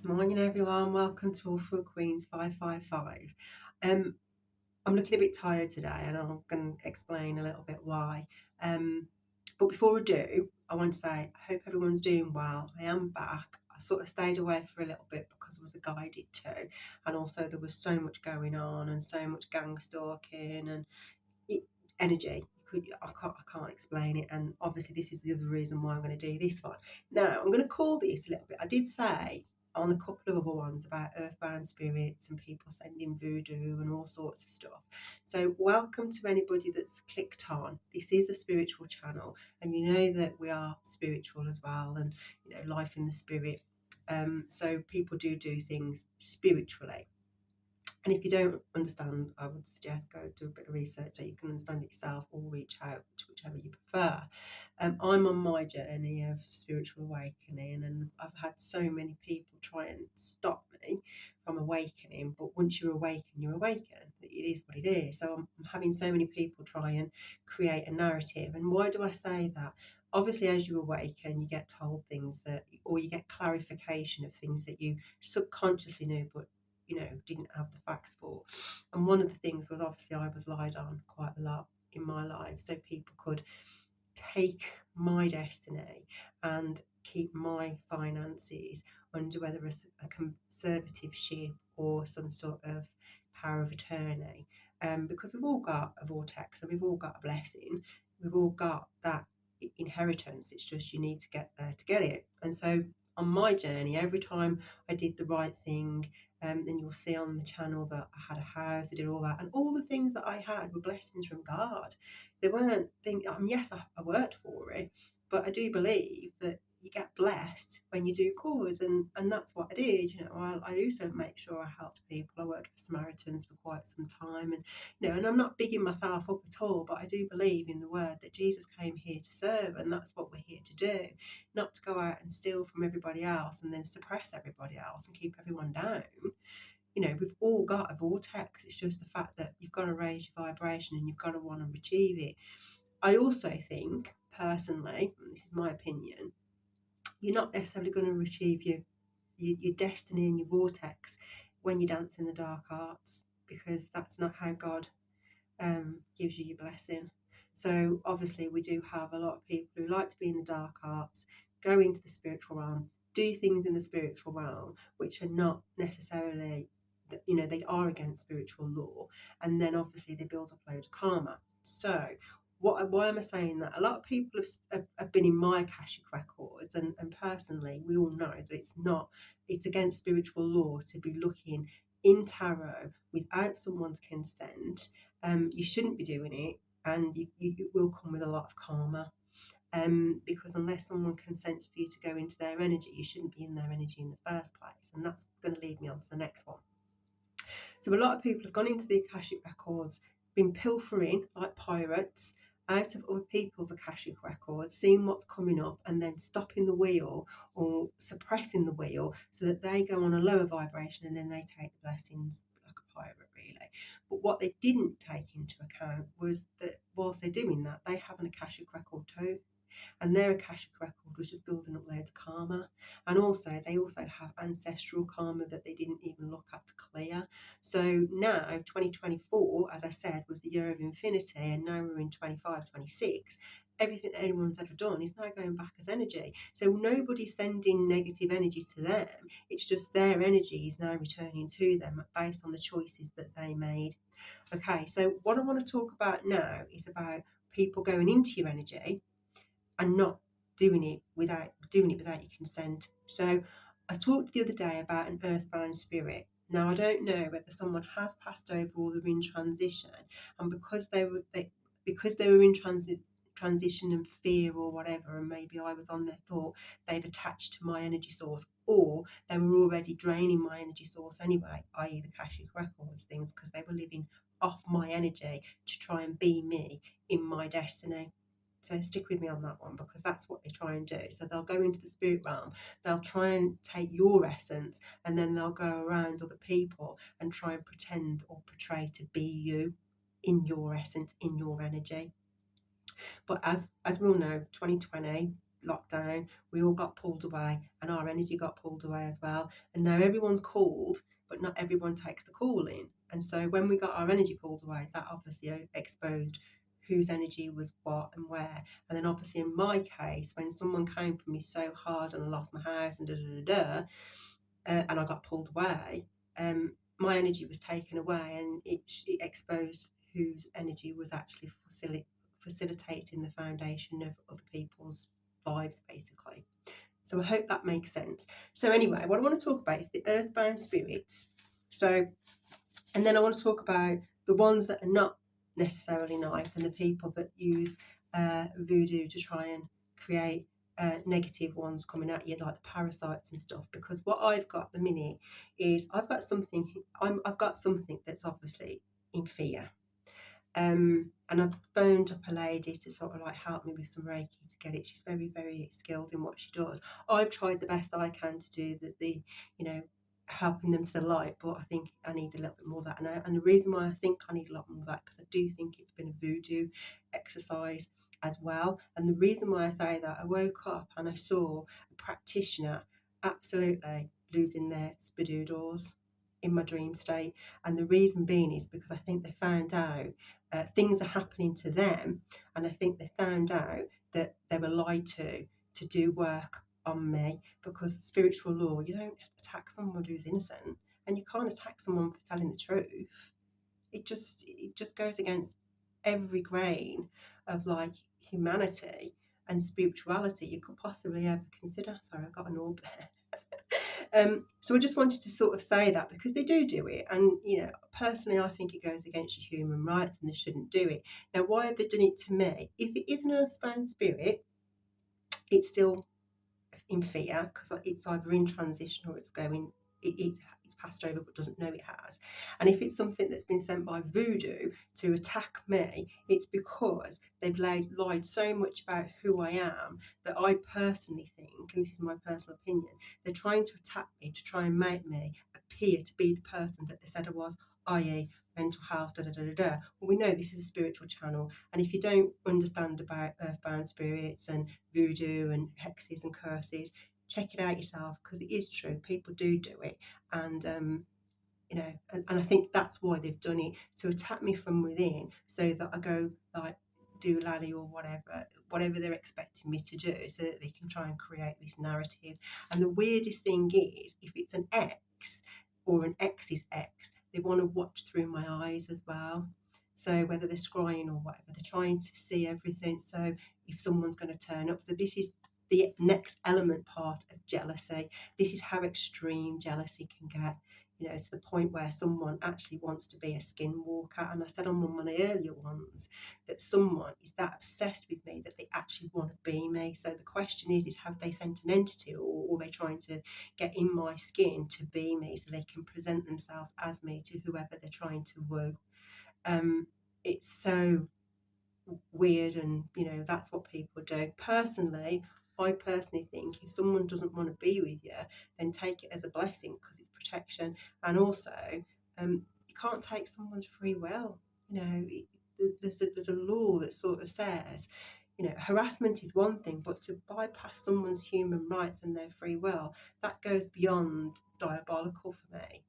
Morning, everyone. Welcome to All for Queens 555. Um, I'm looking a bit tired today, and I'm going to explain a little bit why. But before I do, I want to say I hope everyone's doing well. I am back. I sort of stayed away for a little bit because I was a guided too, and also there was so much going on and so much gang stalking and it, energy. I can't explain it, and obviously this is the other reason why I'm going to do this one. Now I'm going to call this a little bit. I did say on a couple of other ones about earthbound spirits and people sending voodoo and all sorts of stuff. So welcome to anybody that's clicked on. This is a spiritual channel, and you know that we are spiritual as well, and life in the spirit. So people do things spiritually. And if you don't understand, I would suggest go do a bit of research so you can understand it yourself or reach out to whichever you prefer. I'm on my journey of spiritual awakening, and I've had so many people try and stop me from awakening. But once you're awakened, you're awakened. It is what it is. So I'm having so many people try and create a narrative. And why do I say that? Obviously, as you awaken, you get told things that, or you get clarification of things that you subconsciously knew, but didn't have the facts for. And one of the things was obviously I was lied on quite a lot in my life, so people could take my destiny and keep my finances under whether a conservativeship or some sort of power of attorney. Because we've all got a vortex and we've all got a blessing, we've all got that inheritance. It's just you need to get there to get it. And so on my journey, every time I did the right thing, then you'll see on the channel that I had a house, I did all that, and all the things that I had were blessings from God. They weren't things. Yes, I worked for it, but I do believe that you get blessed when you do cause, and that's what I did. I also make sure I helped people. I worked for Samaritans for quite some time, and and I'm not bigging myself up at all, but I do believe in the word that Jesus came here to serve, and that's what we're here to do, not to go out and steal from everybody else and then suppress everybody else and keep everyone down. We've all got a vortex. It's just the fact that you've got to raise your vibration and you've got to want to achieve it. I also think, personally, and this is my opinion, you're not necessarily going to achieve your destiny and your vortex when you dance in the dark arts, because that's not how God gives you your blessing. So obviously we do have a lot of people who like to be in the dark arts, go into the spiritual realm, do things in the spiritual realm which are not necessarily, they are against spiritual law, and then obviously they build up loads of karma. So why am I saying that? A lot of people have been in my Akashic records, and personally we all know that it's against spiritual law to be looking in tarot without someone's consent. You shouldn't be doing it, and it will come with a lot of karma. Because unless someone consents for you to go into their energy, you shouldn't be in their energy in the first place. And that's going to lead me on to the next one. So a lot of people have gone into the Akashic records, been pilfering like pirates out of other people's Akashic records, seeing what's coming up, and then stopping the wheel or suppressing the wheel so that they go on a lower vibration and then they take the blessings like a pirate, really. But what they didn't take into account was that whilst they're doing that, they have an Akashic record too, and their Akashic record was just building up loads of karma. And also, they also have ancestral karma that they didn't even look at to clear. So now, 2024, as I said, was the year of infinity, and now we're in 25, 26. Everything that anyone's ever done is now going back as energy. So nobody's sending negative energy to them. It's just their energy is now returning to them based on the choices that they made. Okay, so what I want to talk about now is about people going into your energy and not doing it without your consent. So I talked the other day about an earthbound spirit. Now I don't know whether someone has passed over or they're in transition, and because they were in transition and fear or whatever, and maybe I was on their thought, they've attached to my energy source, or they were already draining my energy source anyway, i.e. the Akashic records things, because they were living off my energy to try and be me in my destiny. So stick with me on that one, because that's what they try and do. So they'll go into the spirit realm, they'll try and take your essence, and then they'll go around other people and try and pretend or portray to be you in your essence, in your energy. But as we all know, 2020, lockdown, we all got pulled away and our energy got pulled away as well. And now everyone's called, but not everyone takes the calling. And so when we got our energy pulled away, that obviously exposed whose energy was what and where. And then obviously in my case, when someone came for me so hard and I lost my house and and I got pulled away, my energy was taken away, and it exposed whose energy was actually facilitating the foundation of other people's lives, basically. So I hope that makes sense. So anyway, what I want to talk about is the earthbound spirits. So, and then I want to talk about the ones that are not necessarily nice and the people that use voodoo to try and create negative ones coming at you, like the parasites and stuff. Because what I've got at the minute is I've got something that's obviously in fear. And I've phoned up a lady to sort of like help me with some Reiki to get it. She's very, very skilled in what she does. I've tried the best I can to do the you know, helping them to the light, but I think I need a little bit more of that. And the reason why I think I need a lot more of that, because I do think it's been a voodoo exercise as well. And the reason why I say that, I woke up and I saw a practitioner absolutely losing their spadoodles in my dream state. And the reason being is because I think they found out things are happening to them, and I think they found out that they were lied to do work on me, because spiritual law, you don't attack someone who's innocent, and you can't attack someone for telling the truth. It just goes against every grain of like humanity and spirituality you could possibly ever consider. Sorry, I got an orb there. So I just wanted to sort of say that, because they do it, and you know, personally, I think it goes against your human rights, and they shouldn't do it. Now, why have they done it to me? If it is an earthbound spirit, it's still in fear, because it's either in transition or it's passed over but doesn't know it has. And if it's something that's been sent by voodoo to attack me, it's because they've lied so much about who I am that I personally think, and this is my personal opinion, they're trying to attack me to try and make me appear to be the person that they said I was, i.e. mental health, da da da da da. Well, we know this is a spiritual channel, and if you don't understand about earthbound spirits and voodoo and hexes and curses, check it out yourself, because it is true. People do it, and you know, and I think that's why they've done it, to attack me from within, so that I go like do lally or whatever they're expecting me to do, so that they can try and create this narrative. And the weirdest thing is, if it's an ex or an ex's ex, they want to watch through my eyes as well. So whether they're scrying or whatever, they're trying to see everything. So if someone's going to turn up, so this is the next element part of jealousy. This is how extreme jealousy can get, you know, to the point where someone actually wants to be a skinwalker. And I said on one of my earlier ones that someone is that obsessed with me that they actually want to be me. So the question is have they sent an entity, or are they trying to get in my skin to be me, so they can present themselves as me to whoever they're trying to woo? It's so weird, and you know, that's what people do. I personally think if someone doesn't want to be with you, then take it as a blessing, because it's protection. And also, you can't take someone's free will. You know, there's a law that sort of says, you know, harassment is one thing, but to bypass someone's human rights and their free will, that goes beyond diabolical for me.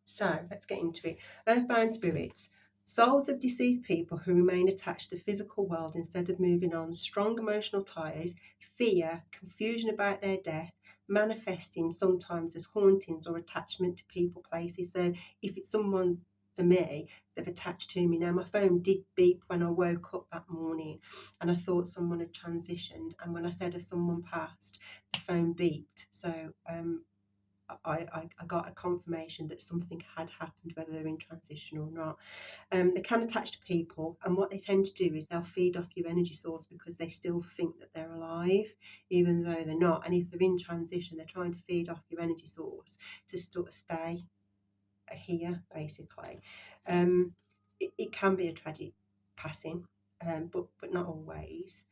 So let's get into it. Earthbound spirits. Souls of deceased people who remain attached to the physical world instead of moving on. Strong emotional ties, fear, confusion about their death, manifesting sometimes as hauntings or attachment to people, places. So if it's someone, for me, they've attached to me. Now, my phone did beep when I woke up that morning, and I thought someone had transitioned. And when I said as someone passed, the phone beeped. So I got a confirmation that something had happened, whether they're in transition or not. They can attach to people, and what they tend to do is they'll feed off your energy source, because they still think that they're alive, even though they're not. And if they're in transition, they're trying to feed off your energy source to sort of stay here, basically. It can be a tragic passing, but not always.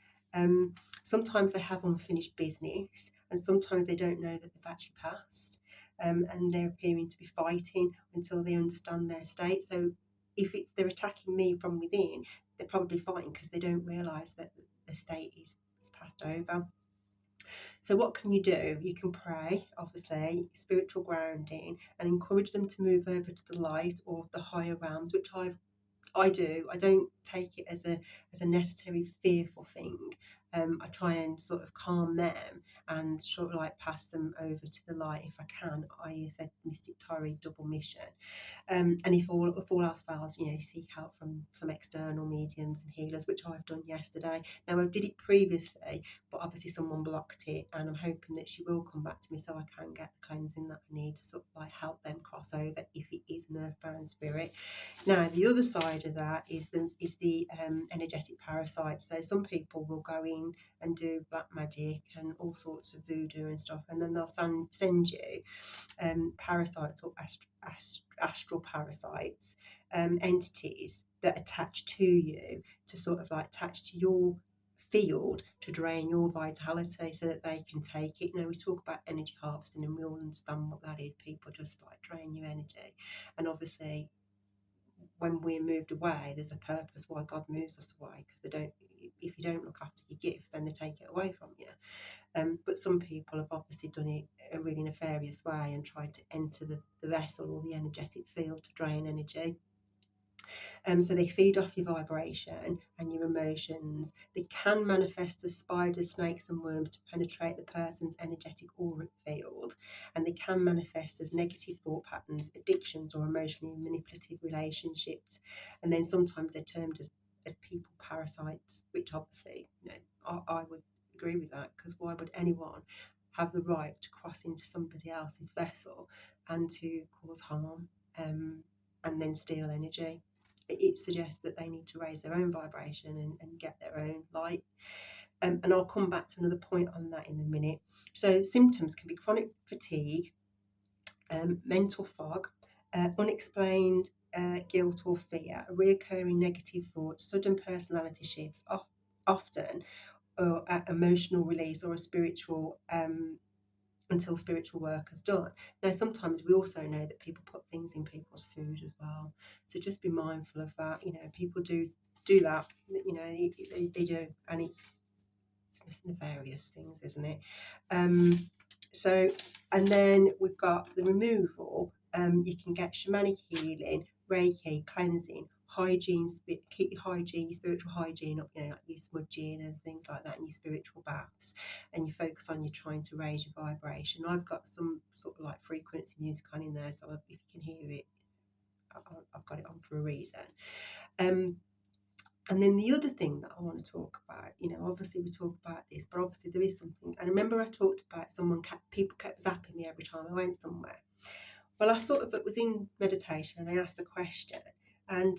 Sometimes they have unfinished business, and sometimes they don't know that they've actually passed, and they're appearing to be fighting until they understand their state. So if they're attacking me from within, they're probably fighting because they don't realise that the state is that's passed over. So what can you do? You can pray, obviously, spiritual grounding, and encourage them to move over to the light or the higher realms, which I do. I don't take it as a necessary fearful thing. I try and sort of calm them and sort of like pass them over to the light if I can. I said Mystic Tari double mission. And if all else fails, seek help from some external mediums and healers, which I've done yesterday. Now I did it previously, but obviously someone blocked it, and I'm hoping that she will come back to me so I can get the cleansing that I need to sort of like help them cross over if it is an earthbound spirit. Now the other side of that is the energetic parasites. So some people will go in and do black magic and all sorts of voodoo and stuff, and then they'll send you parasites or astral parasites, entities that attach to you to sort of like attach to your field to drain your vitality so that they can take it. We talk about energy harvesting and we all understand what that is. People just like drain your energy, and obviously when we're moved away, there's a purpose why God moves us away, because they don't. If you don't look after your gift, then they take it away from you. But some people have obviously done it a really nefarious way and tried to enter the vessel or the energetic field to drain energy. So they feed off your vibration and your emotions. They can manifest as spiders, snakes, and worms to penetrate the person's energetic auric field. And they can manifest as negative thought patterns, addictions, or emotionally manipulative relationships. And then sometimes they're termed as people parasites, which obviously, I would agree with that, because why would anyone have the right to cross into somebody else's vessel and to cause harm, and then steal energy? It suggests that they need to raise their own vibration and get their own light. And I'll come back to another point on that in a minute. So symptoms can be chronic fatigue, mental fog, unexplained guilt or fear, reoccurring negative thoughts, sudden personality shifts, often or emotional release or a spiritual until spiritual work is done. Now, sometimes we also know that people put things in people's food as well, so just be mindful of that. People do that. They do, and it's nefarious things, isn't it? So, and then we've got the removal. You can get shamanic healing, Reiki, cleansing, hygiene, keep your hygiene, your spiritual hygiene up, like your smudging and things like that, and your spiritual baths, and you focus on you trying to raise your vibration. I've got some sort of like frequency music on in there, so if you can hear it, I've got it on for a reason. And then the other thing that I want to talk about, obviously we talk about this, but obviously there is something. And remember I talked about people kept zapping me every time I went somewhere. Well, I sort of was in meditation and I asked the question, and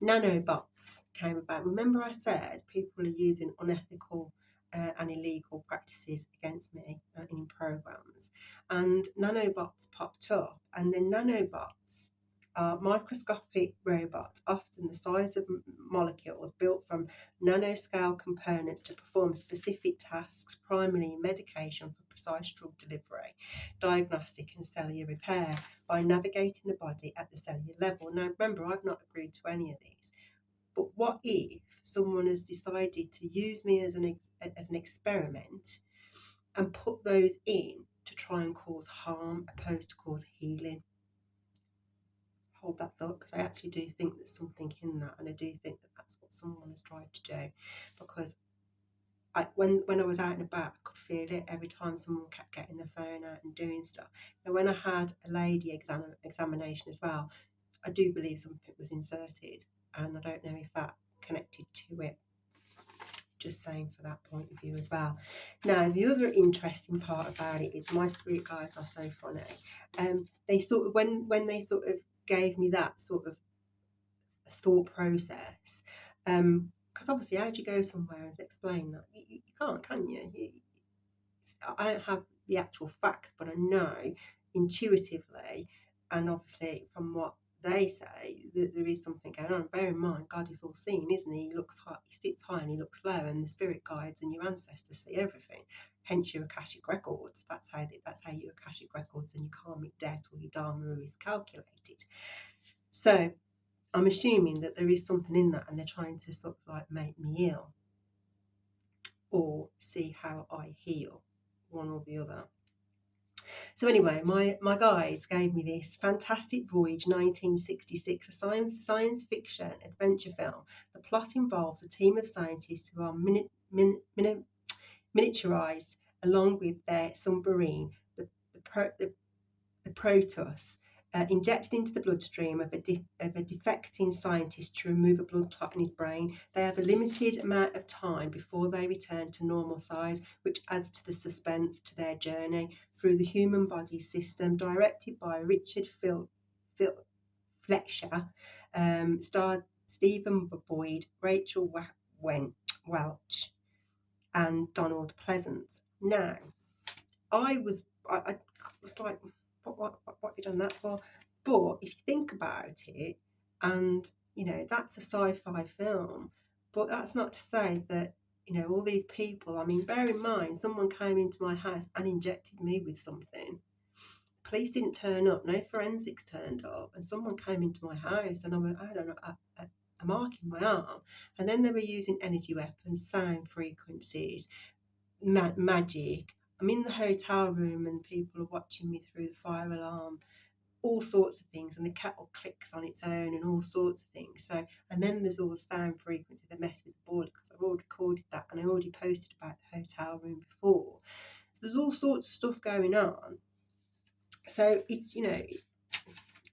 nanobots came about. Remember I said people are using unethical and illegal practices against me in programs, and nanobots popped up, and then nanobots are microscopic robots, often the size of molecules, built from nanoscale components to perform specific tasks, primarily medication for precise drug delivery, diagnostic and cellular repair, by navigating the body at the cellular level. Now, remember, I've not agreed to any of these. But what if someone has decided to use me as an experiment and put those in to try and cause harm opposed to cause healing? Hold that thought, because I actually do think there's something in that, and I do think that that's what someone has tried to do, because when I was out and about, I could feel it every time someone kept getting the phone out and doing stuff. Now, when I had a lady examination as well, I do believe something was inserted, and I don't know if that connected to it. Just saying for that point of view as well. Now, the other interesting part about it is my spirit guides are so funny. They sort of, when they sort of gave me that sort of thought process, because obviously how do you go somewhere and explain that? You can't, can you? I don't have the actual facts, but I know intuitively, and obviously from what they say, that there is something going on. Bear in mind, God is all seeing, isn't he? He looks high, he sits high and he looks low, and the spirit guides and your ancestors see everything. Hence your Akashic records. That's how your Akashic records and your karmic debt or your dharma is calculated. So I'm assuming that there is something in that, and they're trying to sort of like make me ill. or see how I heal, one or the other. So anyway, my guides gave me this Fantastic Voyage 1966, a science fiction adventure film. The plot involves a team of scientists who are miniaturized along with their submarine, the Proteus, injected into the bloodstream of a defecting scientist to remove a blood clot in his brain. They have a limited amount of time before they return to normal size, which adds to the suspense to their journey through the human body system. Directed by Richard Fletcher, starred Stephen Boyd, Rachel Welch, and Donald Pleasance. Now, I was like, what have you done that for? But if you think about it, and that's a sci-fi film, but that's not to say that all these people. I mean, bear in mind, someone came into my house and injected me with something. Police didn't turn up, no forensics turned up, and someone came into my house and I don't know, a mark in my arm, and then they were using energy weapons, sound frequencies, magic. I'm in the hotel room and people are watching me through the fire alarm, all sorts of things, and the kettle clicks on its own and all sorts of things. So, and then there's all the sound frequency that mess with the boiler, because I've already recorded that and I already posted about the hotel room before. So there's all sorts of stuff going on. So it's,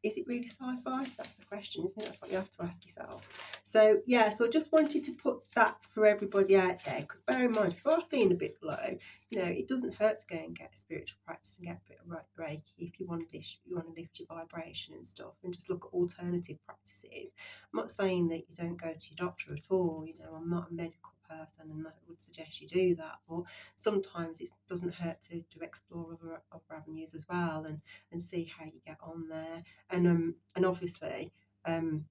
is it really sci-fi? That's the question, isn't it? That's what you have to ask yourself. So yeah, so I just wanted to put that for everybody out there, because bear in mind, if you are feeling a bit low, it doesn't hurt to go and get a spiritual practice and get a bit of Reiki if you want to lift your vibration and stuff, and just look at alternative practices. I'm not saying that you don't go to your doctor at all. I'm not a medical person and I would suggest you do that, but sometimes it doesn't hurt to explore other avenues as well, and see how you get on there. And obviously, I've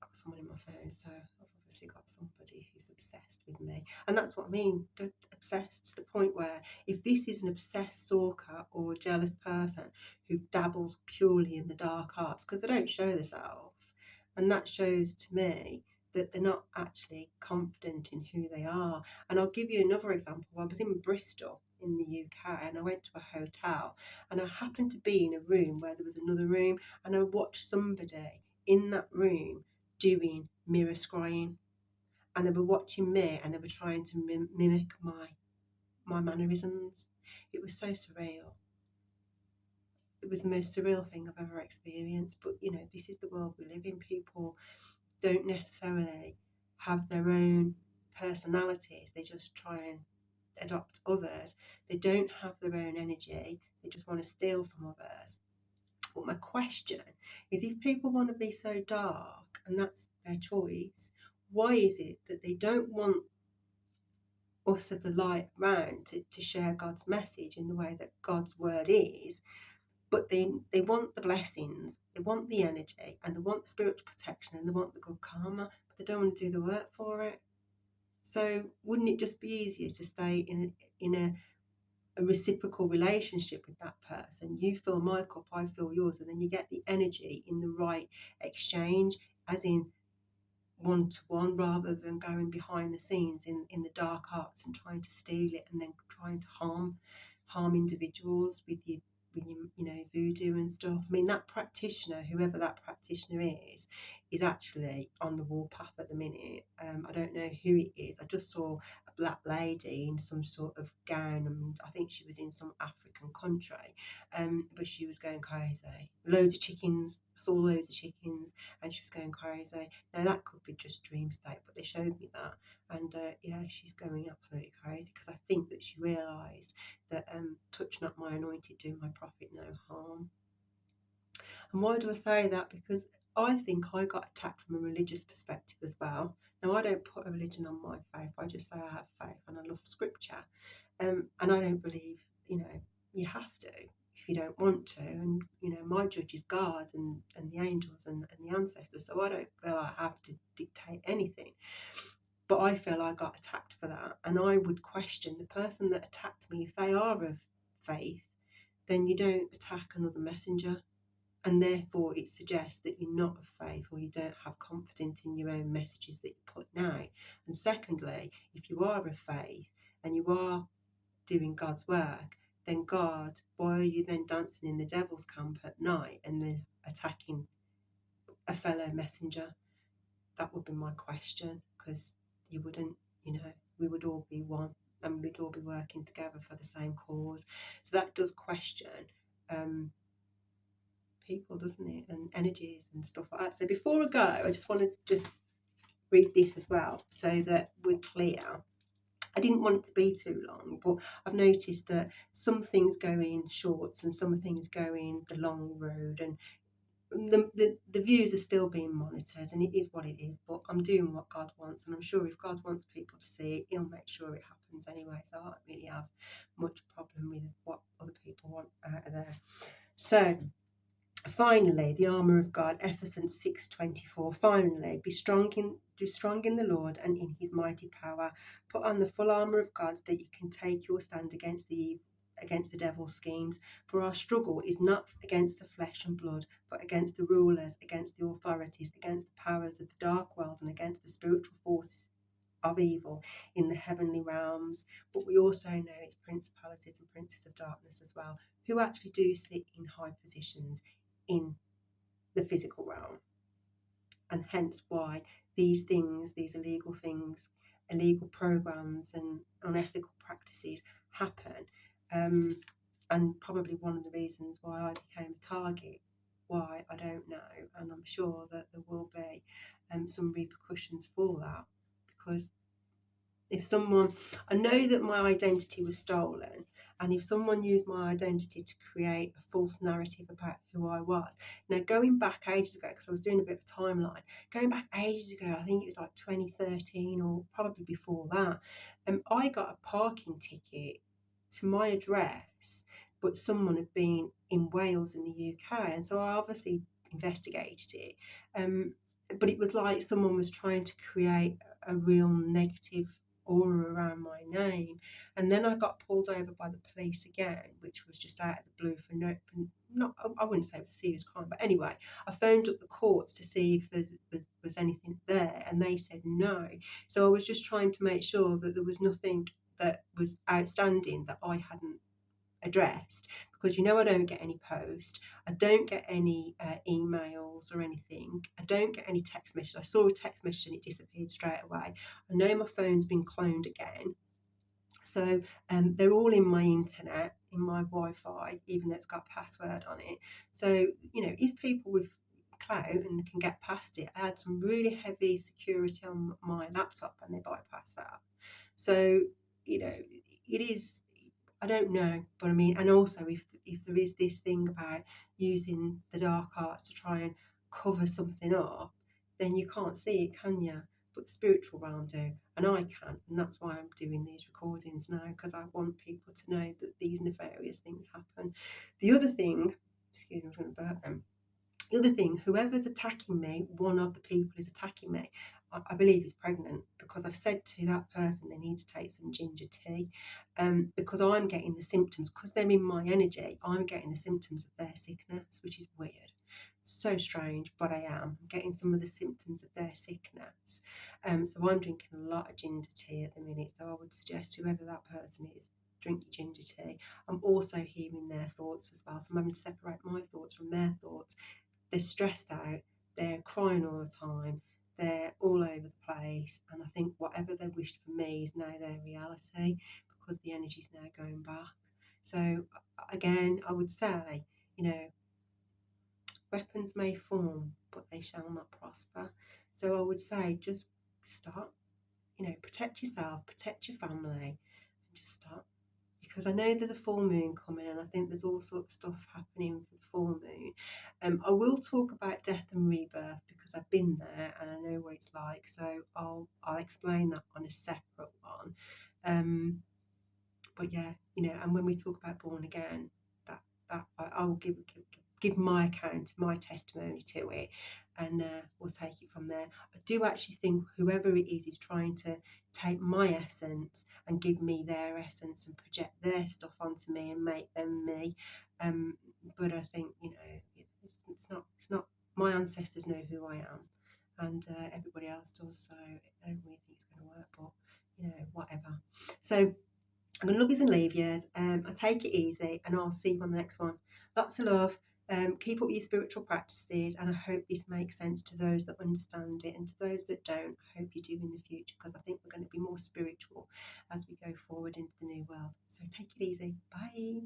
got someone in my phone, so I've obviously got somebody who's obsessed with me, and that's what I mean. Obsessed to the point where if this is an obsessed stalker or a jealous person who dabbles purely in the dark arts, because they don't show themselves, and that shows to me that they're not actually confident in who they are. And I'll give you another example. I was in Bristol in the UK and I went to a hotel, and I happened to be in a room where there was another room, and I watched somebody in that room doing mirror scrying, and they were watching me and they were trying to mimic my mannerisms. It was so surreal. It was the most surreal thing I've ever experienced. But this is the world we live in. People don't necessarily have their own personalities. They just try and adopt others. They don't have their own energy. They just want to steal from others. But my question is, if people want to be so dark and that's their choice, why is it that they don't want us of the light round to share God's message in the way that God's word is, but they want the blessings, they want the energy, and they want the spiritual protection, and they want the good karma, but they don't want to do the work for it? So wouldn't it just be easier to stay in a reciprocal relationship with that person? You fill my cup, I fill yours, and then you get the energy in the right exchange, as in one to one, rather than going behind the scenes in the dark arts and trying to steal it, and then trying to harm individuals with your voodoo and stuff. I mean, that practitioner, whoever that practitioner is actually on the warpath at the minute. I don't know who it is. I just saw a black lady in some sort of gown, and I think she was in some African country, but she was going crazy. Loads of chickens. I saw loads of chickens, and she was going crazy. Now that could be just dream state, but they showed me that, and yeah, she's going absolutely crazy, because I think that she realised that touch not my anointed, do my prophet no harm. And why do I say that? Because I think I got attacked from a religious perspective as well. Now, I don't put a religion on my faith. I just say I have faith and I love scripture. And I don't believe, you have to if you don't want to. And, my judge is God and the angels and the ancestors. So I don't feel I have to dictate anything. But I feel I got attacked for that. And I would question the person that attacked me. If they are of faith, then you don't attack another messenger. And therefore it suggests that you're not of faith, or you don't have confidence in your own messages that you're putting out. And secondly, if you are of faith and you are doing God's work, then God, why are you then dancing in the devil's camp at night and then attacking a fellow messenger? That would be my question, because you wouldn't, we would all be one and we'd all be working together for the same cause. So that does question people, doesn't it, and energies and stuff like that. So before I go, I just want to just read this as well so that we're clear. I didn't want it to be too long, but I've noticed that some things go in shorts and some things go in the long road, and the views are still being monitored, and it is what it is. But I'm doing what God wants, and I'm sure if God wants people to see it, He'll make sure it happens anyway. So I don't really have much problem with what other people want out of there. So finally, the armour of God, Ephesians 6:24. Finally, be strong in the Lord and in His mighty power. Put on the full armour of God so that you can take your stand against the devil's schemes. For our struggle is not against the flesh and blood, but against the rulers, against the authorities, against the powers of the dark world, and against the spiritual forces of evil in the heavenly realms. But we also know it's principalities and princes of darkness as well, who actually do sit in high positions in the physical realm. And hence why these things, these illegal things, illegal programs and unethical practices happen. And probably one of the reasons why I became a target. Why, I don't know. And I'm sure that there will be some repercussions for that, because if someone, I know that my identity was stolen, and if someone used my identity to create a false narrative about who I was. Now, going back ages ago, because I was doing a bit of a timeline, going back ages ago, I think it was like 2013 or probably before that, I got a parking ticket to my address, but someone had been in Wales in the UK, and so I obviously investigated it. But it was like someone was trying to create a real negative aura around my name. And then I got pulled over by the police again, which was just out of the blue for not, I wouldn't say it was a serious crime, but anyway, I phoned up the courts to see if there was anything there, and they said no. So I was just trying to make sure that there was nothing that was outstanding that I hadn't addressed, because I don't get any post, I don't get any emails or anything, I don't get any text message. I saw a text message and it disappeared straight away. I know my phone's been cloned again, so they're all in my internet, in my Wi-Fi, even though it's got a password on it. So it's people with clout and can get past it. I had some really heavy security on my laptop and they bypassed that. So it is, I don't know, but I mean, and also if there is this thing about using the dark arts to try and cover something up, then you can't see it, can you? But the spiritual realm do, and I can, and that's why I'm doing these recordings now, because I want people to know that these nefarious things happen. The other thing, excuse me, I'm going to burp them. The other thing, whoever's attacking me, one of the people is attacking me, I believe is pregnant, because I've said to that person they need to take some ginger tea, because I'm getting the symptoms, because they're in my energy, I'm getting the symptoms of their sickness, which is weird. So strange, but I am getting some of the symptoms of their sickness. So I'm drinking a lot of ginger tea at the minute, so I would suggest whoever that person is, drink your ginger tea. I'm also hearing their thoughts as well, so I'm having to separate my thoughts from their thoughts. They're stressed out, they're crying all the time, they're all over the place, and I think whatever they wished for me is now their reality, because the energy's now going back. So again, I would say, weapons may form, but they shall not prosper. So I would say just start, protect yourself, protect your family, and just start. Because I know there's a full moon coming, and I think there's all sorts of stuff happening for the full moon. I will talk about death and rebirth because I've been there and I know what it's like. So I'll explain that on a separate one. But yeah, and when we talk about born again, that I will give my account, my testimony to it, and we'll take it from there. I do actually think whoever it is trying to take my essence and give me their essence and project their stuff onto me and make them me. But I think it's not. My ancestors know who I am, and everybody else does. So I don't really think it's going to work, but whatever. So I'm going to love yous and leave yous. I take it easy, and I'll see you on the next one. Lots of love. Keep up your spiritual practices, and I hope this makes sense to those that understand it, and to those that don't, I hope you do in the future, because I think we're going to be more spiritual as we go forward into the new world. So take it easy. Bye.